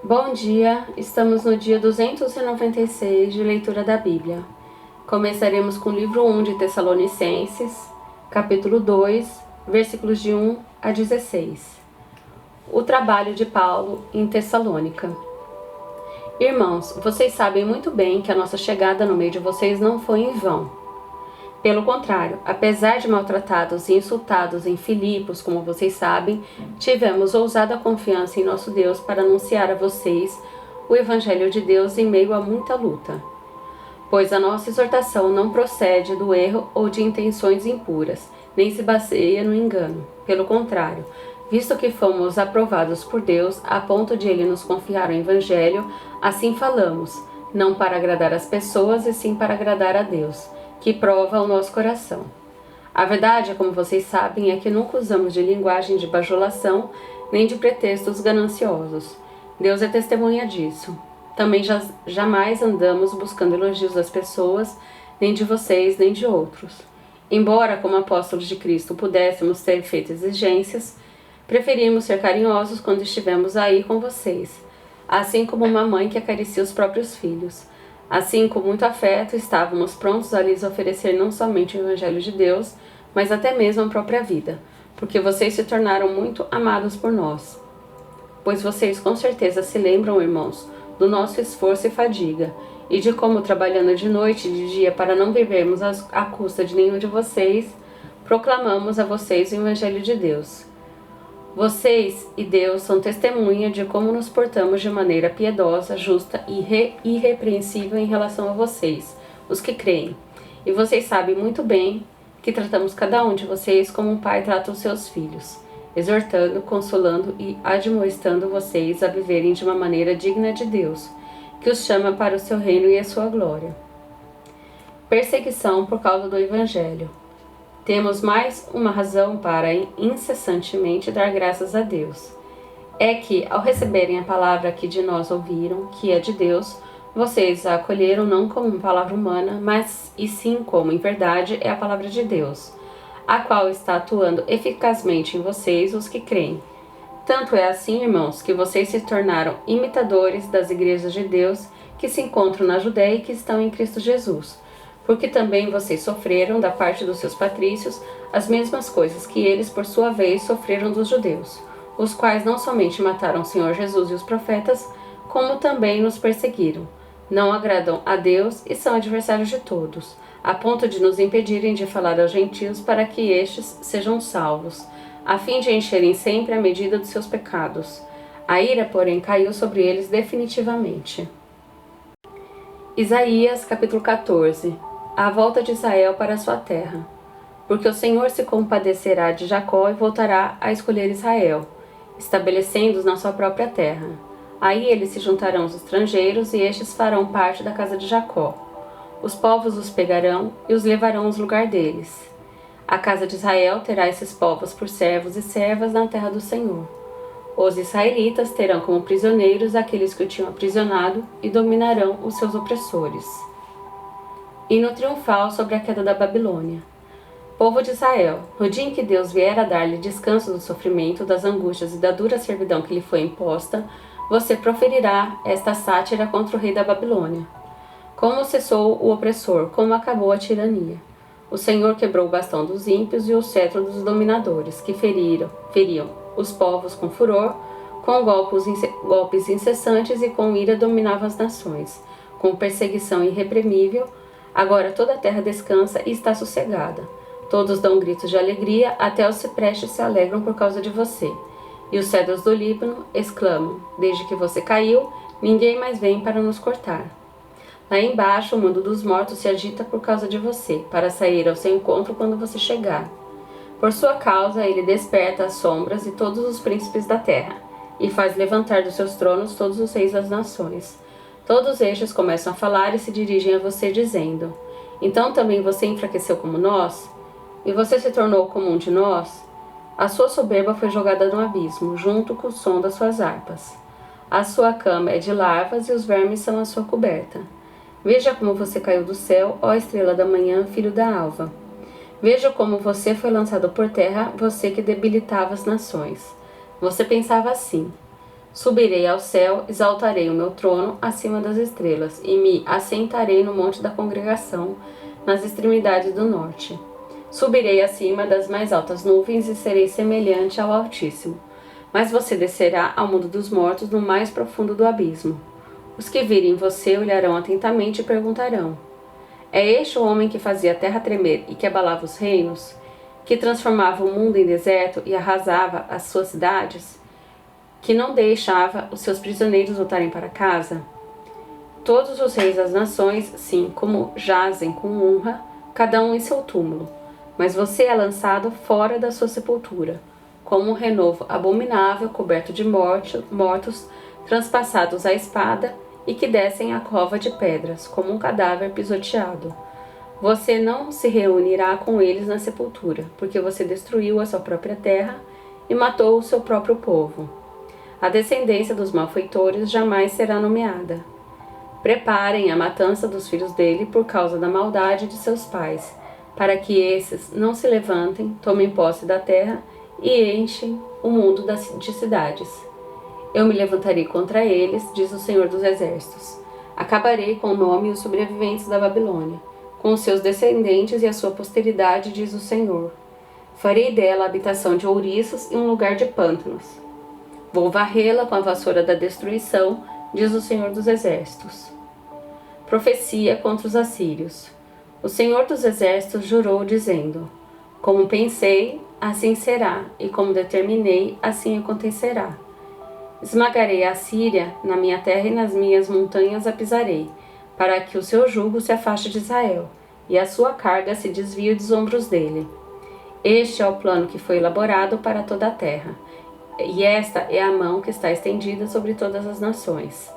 Bom dia, estamos no dia 296 de leitura da Bíblia. Começaremos com o livro 1 de Tessalonicenses, capítulo 2, versículos de 1 a 16. O trabalho de Paulo em Tessalônica. Irmãos, vocês sabem muito bem que a nossa chegada no meio de vocês não foi em vão. Pelo contrário, apesar de maltratados e insultados em Filipos, como vocês sabem, tivemos ousada confiança em nosso Deus para anunciar a vocês o Evangelho de Deus em meio a muita luta. Pois a nossa exortação não procede do erro ou de intenções impuras, nem se baseia no engano. Pelo contrário, visto que fomos aprovados por Deus a ponto de Ele nos confiar o Evangelho, assim falamos, não para agradar as pessoas e sim para agradar a Deus, que prova o nosso coração. A verdade, como vocês sabem, é que nunca usamos de linguagem de bajulação nem de pretextos gananciosos. Deus é testemunha disso. Também jamais andamos buscando elogios das pessoas, nem de vocês, nem de outros. Embora, como apóstolos de Cristo, pudéssemos ter feito exigências, preferimos ser carinhosos quando estivemos aí com vocês, assim como uma mãe que acaricia os próprios filhos. Assim, com muito afeto, estávamos prontos a lhes oferecer não somente o Evangelho de Deus, mas até mesmo a própria vida, porque vocês se tornaram muito amados por nós. Pois vocês com certeza se lembram, irmãos, do nosso esforço e fadiga, e de como, trabalhando de noite e de dia para não vivermos à custa de nenhum de vocês, proclamamos a vocês o Evangelho de Deus. Vocês e Deus são testemunha de como nos portamos de maneira piedosa, justa e irrepreensível em relação a vocês, os que creem. E vocês sabem muito bem que tratamos cada um de vocês como um pai trata os seus filhos, exortando, consolando e admoestando vocês a viverem de uma maneira digna de Deus, que os chama para o seu reino e a sua glória. Perseguição por causa do Evangelho. Temos mais uma razão para incessantemente dar graças a Deus. É que, ao receberem a palavra que de nós ouviram, que é de Deus, vocês a acolheram não como uma palavra humana, mas e sim como, em verdade, é a palavra de Deus, a qual está atuando eficazmente em vocês, os que creem. Tanto é assim, irmãos, que vocês se tornaram imitadores das igrejas de Deus que se encontram na Judéia e que estão em Cristo Jesus. Porque também vocês sofreram, da parte dos seus patrícios, as mesmas coisas que eles, por sua vez, sofreram dos judeus, os quais não somente mataram o Senhor Jesus e os profetas, como também nos perseguiram. Não agradam a Deus e são adversários de todos, a ponto de nos impedirem de falar aos gentios para que estes sejam salvos, a fim de encherem sempre a medida dos seus pecados. A ira, porém, caiu sobre eles definitivamente. Isaías, capítulo 14. A volta de Israel para a sua terra. Porque o Senhor se compadecerá de Jacó e voltará a escolher Israel, estabelecendo-os na sua própria terra. Aí eles se juntarão aos estrangeiros e estes farão parte da casa de Jacó. Os povos os pegarão e os levarão ao lugar deles. A casa de Israel terá esses povos por servos e servas na terra do Senhor. Os israelitas terão como prisioneiros aqueles que o tinham aprisionado e dominarão os seus opressores. Hino triunfal sobre a queda da Babilônia. Povo de Israel, no dia em que Deus vier a dar-lhe descanso do sofrimento, das angústias e da dura servidão que lhe foi imposta, você proferirá esta sátira contra o rei da Babilônia. Como cessou o opressor, como acabou a tirania. O Senhor quebrou o bastão dos ímpios e o cetro dos dominadores, que feriam os povos com furor, com golpes incessantes e com ira dominava as nações, com perseguição irreprimível. Agora toda a terra descansa e está sossegada. Todos dão gritos de alegria, até os ciprestes se alegram por causa de você. E os cedros do Líbano exclamam, desde que você caiu, ninguém mais vem para nos cortar. Lá embaixo, o mundo dos mortos se agita por causa de você, para sair ao seu encontro quando você chegar. Por sua causa, ele desperta as sombras e todos os príncipes da terra, e faz levantar dos seus tronos todos os reis das nações. Todos estes começam a falar e se dirigem a você dizendo, então também você enfraqueceu como nós? E você se tornou como um de nós? A sua soberba foi jogada no abismo, junto com o som das suas harpas. A sua cama é de larvas e os vermes são a sua coberta. Veja como você caiu do céu, ó estrela da manhã, filho da alva. Veja como você foi lançado por terra, você que debilitava as nações. Você pensava assim, Subirei ao céu, exaltarei o meu trono acima das estrelas, e me assentarei no monte da congregação, nas extremidades do norte. Subirei acima das mais altas nuvens e serei semelhante ao Altíssimo. Mas você descerá ao mundo dos mortos, no mais profundo do abismo. Os que virem você olharão atentamente e perguntarão: é este o homem que fazia a terra tremer e que abalava os reinos? Que transformava o mundo em deserto e arrasava as suas cidades? Que não deixava os seus prisioneiros voltarem para casa? Todos os reis das nações, sim, como jazem com honra, cada um em seu túmulo. Mas você é lançado fora da sua sepultura, como um renovo abominável coberto de mortos transpassados à espada e que descem à cova de pedras, como um cadáver pisoteado. Você não se reunirá com eles na sepultura, porque você destruiu a sua própria terra e matou o seu próprio povo. A descendência dos malfeitores jamais será nomeada. Preparem a matança dos filhos dele por causa da maldade de seus pais, para que esses não se levantem, tomem posse da terra e enchem o mundo de cidades. Eu me levantarei contra eles, diz o Senhor dos Exércitos. Acabarei com o nome e os sobreviventes da Babilônia, com os seus descendentes e a sua posteridade, diz o Senhor. Farei dela a habitação de ouriços e um lugar de pântanos. Vou varrê-la com a vassoura da destruição, diz o Senhor dos Exércitos. Profecia contra os assírios. O Senhor dos Exércitos jurou, dizendo: como pensei, assim será, e como determinei, assim acontecerá. Esmagarei a Síria, na minha terra e nas minhas montanhas a pisarei, para que o seu jugo se afaste de Israel, e a sua carga se desvie dos ombros dele. Este é o plano que foi elaborado para toda a terra, e esta é a mão que está estendida sobre todas as nações.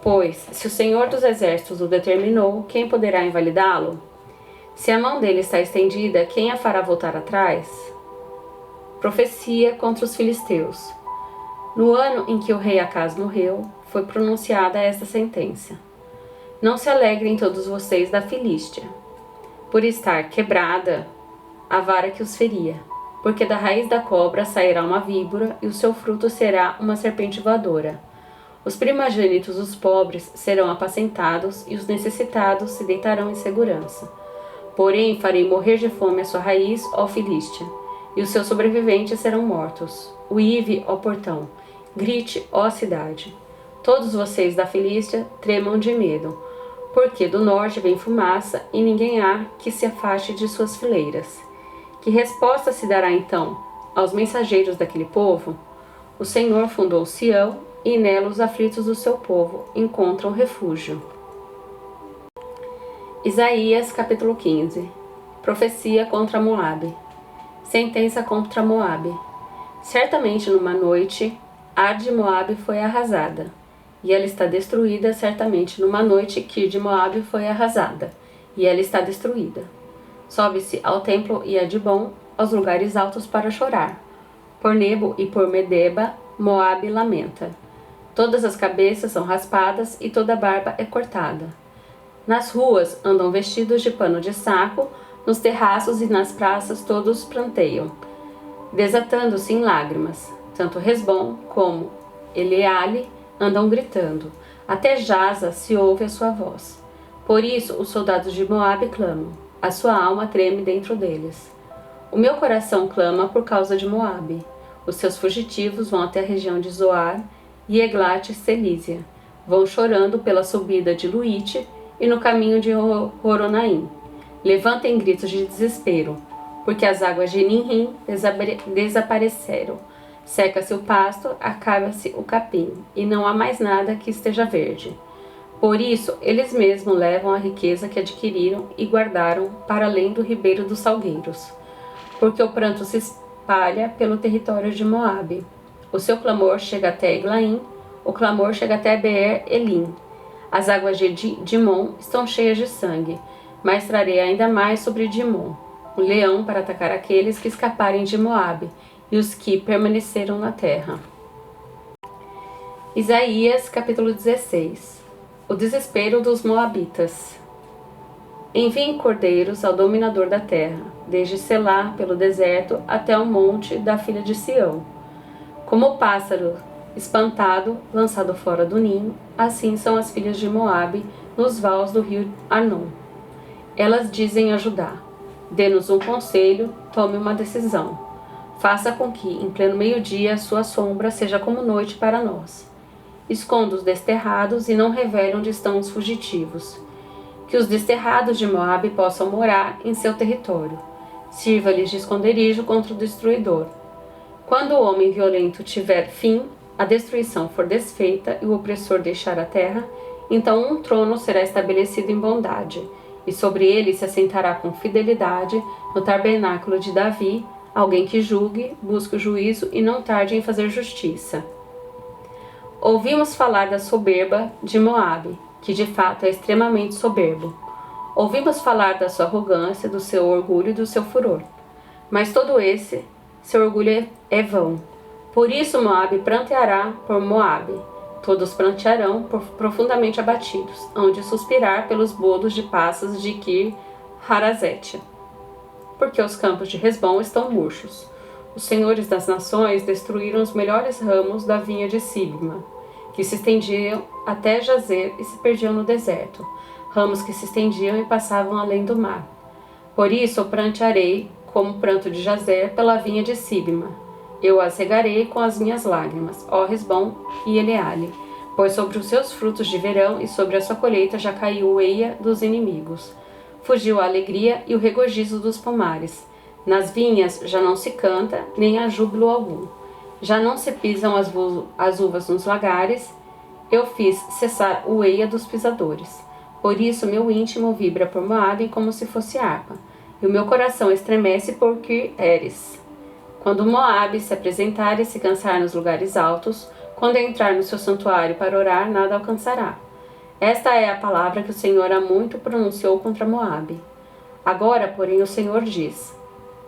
Pois, se o Senhor dos Exércitos o determinou, quem poderá invalidá-lo? Se a mão dele está estendida, quem a fará voltar atrás? Profecia contra os filisteus. No ano em que o rei Acaz morreu, foi pronunciada esta sentença: não se alegrem todos vocês da Filístia, por estar quebrada a vara que os feria, porque da raiz da cobra sairá uma víbora e o seu fruto será uma serpente voadora. Os primogênitos dos pobres serão apacentados e os necessitados se deitarão em segurança. Porém, farei morrer de fome a sua raiz, ó Filístia, e os seus sobreviventes serão mortos. Uive, ó portão, grite, ó cidade. Todos vocês da Filístia tremam de medo, porque do norte vem fumaça e ninguém há que se afaste de suas fileiras. Que resposta se dará então aos mensageiros daquele povo? O Senhor fundou Sião e nela os aflitos do seu povo encontram refúgio. Isaías capítulo 15. Profecia contra Moabe. Sentença contra Moabe. Certamente numa noite, Ar de Moabe foi arrasada, e ela está destruída. Certamente numa noite, Kir de Moabe foi arrasada, e ela está destruída. Sobe-se ao templo e a Dibon, aos lugares altos para chorar. Por Nebo e por Medeba, Moabe lamenta. Todas as cabeças são raspadas e toda a barba é cortada. Nas ruas andam vestidos de pano de saco, nos terraços e nas praças todos pranteiam, desatando-se em lágrimas. Tanto Resbom como Eleale andam gritando. Até Jaza se ouve a sua voz. Por isso os soldados de Moabe clamam. A sua alma treme dentro deles. O meu coração clama por causa de Moabe. Os seus fugitivos vão até a região de Zoar e Eglat-Selísia. Vão chorando pela subida de Luite e no caminho de Horonaim. Levantem gritos de desespero, porque as águas de Ninrim desapareceram. Seca-se o pasto, acaba-se o capim, e não há mais nada que esteja verde. Por isso, eles mesmos levam a riqueza que adquiriram e guardaram para além do ribeiro dos salgueiros. Porque o pranto se espalha pelo território de Moabe. O seu clamor chega até Eglaim, o clamor chega até Beer-Elim. As águas de Dimon estão cheias de sangue, mas trarei ainda mais sobre Dimon, um leão para atacar aqueles que escaparem de Moabe e os que permaneceram na terra. Isaías capítulo 16. O desespero dos Moabitas. Enviem cordeiros ao dominador da terra, desde Selá pelo deserto até o monte da filha de Sião. Como o pássaro espantado, lançado fora do ninho, assim são as filhas de Moabe nos vales do rio Arnon. Elas dizem a Judá: dê-nos um conselho, tome uma decisão. Faça com que, em pleno meio-dia, a sua sombra seja como noite para nós. Esconda os desterrados e não revele onde estão os fugitivos. Que os desterrados de Moabe possam morar em seu território. Sirva-lhes de esconderijo contra o destruidor. Quando o homem violento tiver fim, a destruição for desfeita e o opressor deixar a terra, então um trono será estabelecido em bondade, e sobre ele se assentará com fidelidade, no tabernáculo de Davi, alguém que julgue, busque o juízo e não tarde em fazer justiça. Ouvimos falar da soberba de Moabe, que de fato é extremamente soberbo. Ouvimos falar da sua arrogância, do seu orgulho e do seu furor. Mas todo esse, seu orgulho é vão. Por isso Moabe pranteará por Moabe. Todos prantearão profundamente abatidos, hão de suspirar pelos bolos de passas de Kir Harazete. Porque os campos de Hesbom estão murchos. Os senhores das nações destruíram os melhores ramos da vinha de Sibma, que se estendiam até Jazer e se perdiam no deserto, ramos que se estendiam e passavam além do mar. Por isso eu prantearei como o pranto de Jazer pela vinha de Sibma. Eu as regarei com as minhas lágrimas, ó Hesbom e Eleale, pois sobre os seus frutos de verão e sobre a sua colheita já caiu o eia dos inimigos. Fugiu a alegria e o regozijo dos pomares. Nas vinhas já não se canta, nem há júbilo algum. Já não se pisam as uvas nos lagares. Eu fiz cessar o eia dos pisadores. Por isso meu íntimo vibra por Moabe como se fosse harpa, e o meu coração estremece por Kir-Eres. Quando Moabe se apresentar e se cansar nos lugares altos, quando entrar no seu santuário para orar, nada alcançará. Esta é a palavra que o Senhor há muito pronunciou contra Moabe. Agora, porém, o Senhor diz: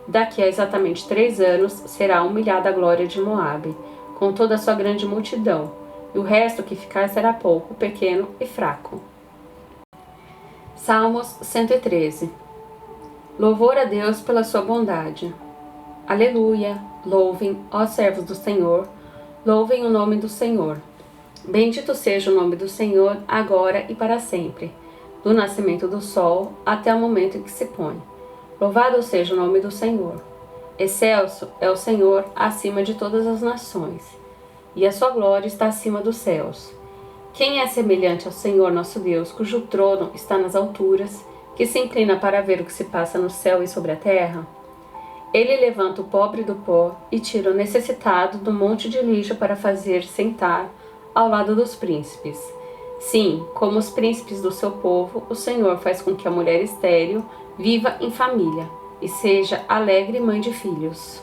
daqui a exatamente 3 anos será humilhada a glória de Moabe, com toda a sua grande multidão, e o resto que ficar será pouco, pequeno e fraco. Salmos 113. Louvor a Deus pela sua bondade. Aleluia! Louvem, ó servos do Senhor, louvem o nome do Senhor. Bendito seja o nome do Senhor, agora e para sempre, do nascimento do sol até o momento em que se põe. Louvado seja o nome do Senhor. Excelso é o Senhor acima de todas as nações, e a sua glória está acima dos céus. Quem é semelhante ao Senhor nosso Deus, cujo trono está nas alturas, que se inclina para ver o que se passa no céu e sobre a terra? Ele levanta o pobre do pó e tira o necessitado do monte de lixo para fazer sentar ao lado dos príncipes. Sim, como os príncipes do seu povo, o Senhor faz com que a mulher estéril viva em família e seja alegre mãe de filhos.